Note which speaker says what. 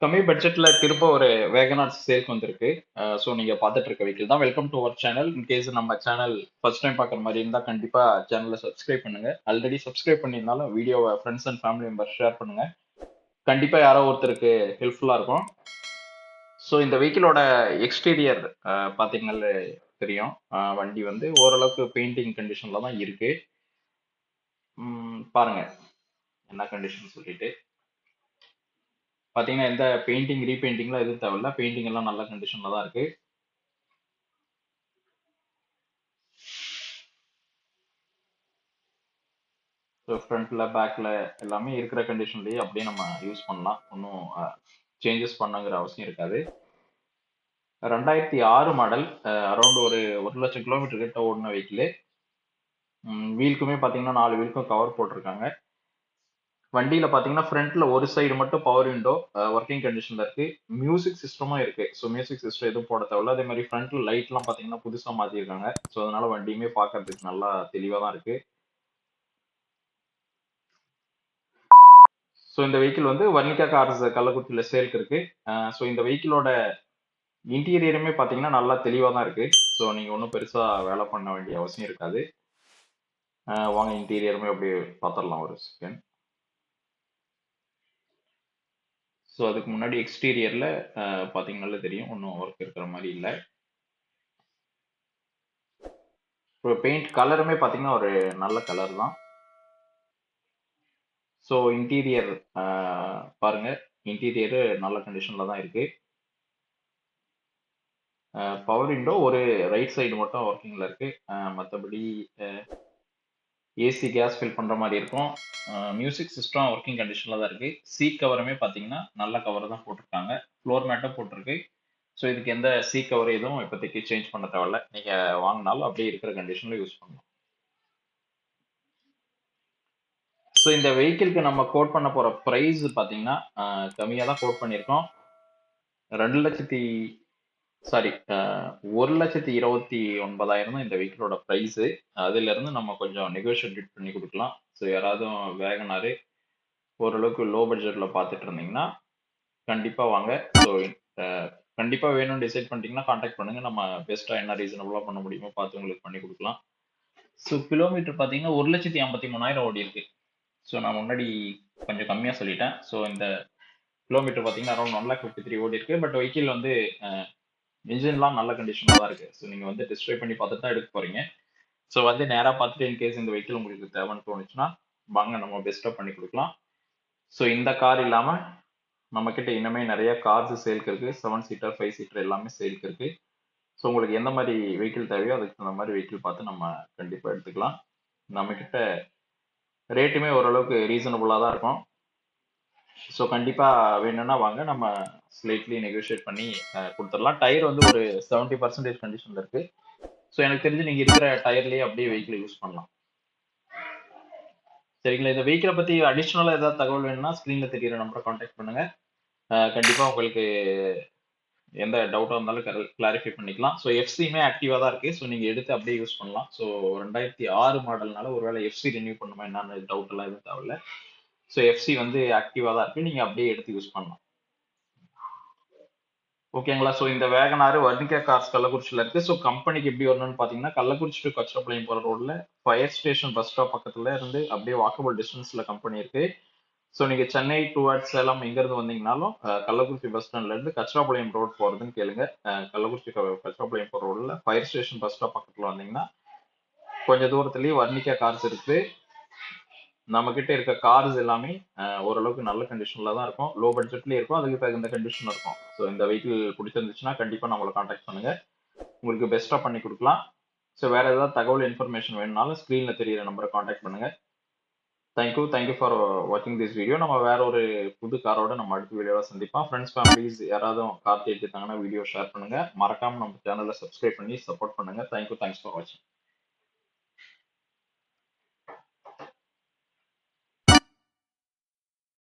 Speaker 1: கம்மி பட்ஜெட்ல திரும்ப ஒரு வேகனார் சேல்க்கு வந்திருக்கு. ஸோ நீங்க பார்த்துட்டு இருக்க வெஹிக்கிள் தான். Welcome to our channel. In case நம்ம சேனல் ஃபர்ஸ்ட் டைம் பார்க்குற மாதிரி இருந்தா கண்டிப்பா சேனலை சப்ஸ்கிரைப் பண்ணுங்க. ஆல்ரெடி சப்ஸ்கிரைப் பண்ணியிருந்தாலும் வீடியோவை friends and family members share பண்ணுங்க. கண்டிப்பா யாரோ ஒருத்தருக்கு ஹெல்ப்ஃபுல்லா இருக்கும். ஸோ இந்த வெஹிக்கிளோட எக்ஸ்டீரியர் பார்த்தீங்கன்னாலே தெரியும். வண்டி வந்து ஓரளவுக்கு பெயிண்டிங் கண்டிஷன்ல தான் இருக்கு. பாருங்க என்ன கண்டிஷன் சொல்லிட்டு. பார்த்தீங்கன்னா எந்த பெயிண்டிங் ரீபெயிண்டிங்லாம் எதுவும் தேவையில்ல. பெயிண்டிங் எல்லாம் நல்ல கண்டிஷன்ல தான் இருக்கு. ஸோ ஃப்ரண்ட்ல பேக்ல எல்லாமே இருக்கிற கண்டிஷன்லயே அப்படியே நம்ம யூஸ் பண்ணலாம். ஒன்றும் சேஞ்சஸ் பண்ணுங்கிற அவசியம் இருக்காது. 2006 மாடல், அரௌண்ட் ஒரு 1,00,000 கிலோமீட்டர் கிட்ட ஓடின வெஹிக்கிள். வீலுக்குமே பார்த்தீங்கன்னா 4 வீலுக்கும் கவர் போட்டிருக்காங்க. வண்டியில பார்த்தீங்கன்னா ஃப்ரண்ட்ல ஒரு சைடு மட்டும் பவர் விண்டோ ஒர்க்கிங் கண்டிஷன்ல இருக்கு. மியூசிக் சிஸ்டமும் இருக்கு. ஸோ மியூசிக் சிஸ்டம் எதுவும் போட தேவையில்ல. அதே மாதிரி ஃப்ரண்ட்ல லைட்லாம் பார்த்தீங்கன்னா புதுசா மாத்திருக்காங்க. ஸோ அதனால வண்டியுமே பார்க்கறதுக்கு நல்லா தெளிவா தான் இருக்கு. ஸோ இந்த வெஹிக்கிள் வந்து வர்ணிகா கார்ஸ் கள்ளக்குறிச்சியில சேல்க்கு இருக்கு. ஸோ இந்த வெஹிக்கிளோட இன்டீரியருமே பார்த்தீங்கன்னா நல்லா தெளிவாக தான் இருக்கு. ஸோ நீங்க ஒன்றும் பெருசா வேலை பண்ண வேண்டிய அவசியம் இருக்காது. வாங்க இன்டீரியருமே அப்படியே பார்த்துடலாம் ஒரு செகண்ட். ஸோ அதுக்கு முன்னாடி எக்ஸ்டீரியர்ல பார்த்தீங்கன்னாலே தெரியும், ஒன்றும் ஒர்க் இருக்கிற மாதிரி இல்லை. இப்போ பெயிண்ட் கலருமே பார்த்தீங்கன்னா ஒரு நல்ல கலர் தான். ஸோ இன்டீரியர் பாருங்க, இன்டீரியரு நல்ல கண்டிஷன்ல தான் இருக்கு. பவர் விண்டோ ஒரு ரைட் சைடு மட்டும் ஒர்க்கிங்ல இருக்கு. மற்றபடி ஏசி கேஸ் ஃபில் பண்ற மாதிரி இருக்கும். மியூசிக் சிஸ்டம் ஒர்க்கிங் கண்டிஷன்ல தான் இருக்கு. சீட் கவருமே பார்த்தீங்கன்னா நல்ல கவர் தான் போட்டிருக்காங்க. ஃப்ளோர் மேட்டும் போட்டிருக்கு. ஸோ இதுக்கு எந்த சீட் கவர் எதுவும் இப்போதைக்கு சேஞ்ச் பண்ண தேவையில்ல. நீங்க வாங்கினாலும் அப்படியே இருக்கிற கண்டிஷன்ல யூஸ் பண்ணலாம். ஸோ இந்த வெஹிக்கிள்க்கு நம்ம கோட் பண்ண போற ப்ரைஸ் பார்த்தீங்கன்னா கம்மியாக தான் கோட் பண்ணியிருக்கோம். 2 லட்சத்தி சாரி 1,29,000 தான் இந்த வெஹிக்கிளோட ப்ரைஸ். அதுல இருந்து நம்ம கொஞ்சம் நெகோஷியேட் பண்ணி கொடுக்கலாம். ஸோ யாராவது வேகனாரு ஓரளவுக்கு லோ பட்ஜெட்ல பார்த்துட்டு இருந்தீங்கன்னா கண்டிப்பா வாங்க. ஸோ கண்டிப்பா வேணும்னு டிசைட் பண்ணிட்டீங்கன்னா கான்டாக்ட் பண்ணுங்க. நம்ம பெஸ்ட்டா என்ன ரீசனபிளா பண்ண முடியுமோ பார்த்து உங்களுக்கு பண்ணி கொடுக்கலாம். ஸோ கிலோமீட்டர் பார்த்தீங்கன்னா 1,53,000 ஓடி இருக்கு. ஸோ நான் முன்னாடி கொஞ்சம் கம்மியா சொல்லிட்டேன். ஸோ இந்த கிலோமீட்டர் பார்த்தீங்கன்னா அரௌண்ட் 1,53,000 ஓடி இருக்கு. பட் வெஹிக்கிள் வந்து இன்ஜின்லாம் நல்ல கண்டிஷன்ல தான் இருக்கு. ஸோ நீங்க வந்து டெஸ்ட் ட்ரைவ் பண்ணி பார்த்துட்டு தான் எடுக்க போறீங்க. ஸோ வந்து நேரா பார்த்துட்டு இன்கேஸ் இந்த வெஹிக்கிள் உங்களுக்கு தேவைன்னு தோணுச்சுன்னா வாங்க, நம்ம பெஸ்ட்டா பண்ணி கொடுக்கலாம். ஸோ இந்த கார் இல்லாம நம்ம கிட்ட இன்னுமே நிறைய கார்ஸ் சேல்க்கு இருக்கு. 7 சீட்டர் 5 சீட்டர் எல்லாமே சேல்க்கு இருக்கு. ஸோ உங்களுக்கு எந்த மாதிரி வெஹிக்கிள் தேவையோ அதுக்கு தகுந்த மாதிரி வெஹிக்கிள் பார்த்து நம்ம கண்டிப்பா எடுத்துக்கலாம். நம்ம கிட்ட ரேட்டுமே ஓரளவுக்கு ரீசனபுளா தான் இருக்கும். ஸோ கண்டிப்பா வேணும்னா வாங்க, நம்ம ஸ்லைட்லி நெகோஷியேட் பண்ணி கொடுத்துடலாம். டயர் வந்து ஒரு 70% கண்டிஷன்ல இருக்கு. ஸோ எனக்கு தெரிஞ்சு நீங்க இருக்கிற டயர்லயே அப்படியே வெஹிக்கிள் யூஸ் பண்ணலாம். சரிங்களா? இந்த வெஹிக்கிளை பத்தி அடிஷனலா ஏதாவது தகவல் வேணும்னா ஸ்கிரீன்ல தெரியுற நம்பரை கான்டாக்ட் பண்ணுங்க. கண்டிப்பா உங்களுக்கு எந்த டவுட்டா இருந்தாலும் கிளாரிஃபை பண்ணிக்கலாம். ஸோ எஃப்சியுமே ஆக்டிவா தான் இருக்கு. ஸோ நீங்க எடுத்து அப்படியே யூஸ் பண்ணலாம். ஸோ 2006 மாடல்னால ஒருவேளை எஃப்சி ரினியூ பண்ணுமா என்னன்னு டவுட் எல்லாம் எதுவும் தேவையில்ல. ஸோ எஃப்சி வந்து ஆக்டிவா தான் இருக்கு. நீங்க அப்படியே எடுத்து யூஸ் பண்ணலாம். ஓகேங்களா? ஸோ இந்த வேகனார் வர்ணிகா கார்ஸ் கள்ளக்குறிச்சியில இருக்கு. ஸோ கம்பெனிக்கு எப்படி வரணும்னு பாத்தீங்கன்னா கள்ளக்குறிச்சி டு கொச்சரப்பாளையம் போற ரோட்ல ஃபயர் ஸ்டேஷன் பஸ் ஸ்டாப் பக்கத்துல இருந்து அப்படியே வாக்கபிள் டிஸ்டன்ஸ்ல கம்பெனி இருக்கு. ஸோ நீங்க சென்னை டுவர்ட்ஸ் சேலம் எங்க இருந்து வந்தீங்கனாலும் கள்ளக்குறிச்சி பஸ் ஸ்டாண்ட்ல இருந்து கச்சராபாளையம் ரோட் போறதுன்னு கேளுங்க. கள்ளக்குறிச்சி கச்சராபாளையம் போற ரோட்ல ஃபயர் ஸ்டேஷன் பஸ் ஸ்டாப் பக்கத்துல வந்தீங்கன்னா கொஞ்சம் தூரத்துலயே வர்ணிகா கார்ஸ் இருக்கு. நம்ம கிட்ட இருக்க கார்ஸ் எல்லாமே ஓரளவுக்கு நல்ல கண்டிஷன்ல தான் இருக்கும். லோ பட்ஜெட்லயே இருக்கும். அதுக்கு தகுந்த கண்டிஷன் இருக்கும். ஸோ இந்த வெஹிக்கிள் பிடிச்சிருந்துச்சுன்னா கண்டிப்பா நம்மளை கான்டாக்ட் பண்ணுங்க. உங்களுக்கு பெஸ்ட்டா பண்ணி கொடுக்கலாம். ஸோ வேற ஏதாவது தகவல் இன்ஃபர்மேஷன் வேணும்னாலும் ஸ்க்ரீன்ல தெரியிற நம்பரை கான்டாக்ட் பண்ணுங்க. தேங்க்யூ ஃபார் வாட்சிங் திஸ் வீடியோ. நம்ம வேற ஒரு புது காரோட நம்ம அடுத்த வீடியோவை சந்திப்போம். ஃப்ரெண்ட்ஸ் ஃபேமிலிஸ் யாராவது கார் தேடிட்டாங்கன்னா வீடியோ ஷேர் பண்ணுங்க. மறக்காம நம்ம சேனலை சப்ஸ்கிரைப் பண்ணி சப்போர்ட் பண்ணுங்க. தேங்க்ஸ் ஃபார் வாட்சிங்.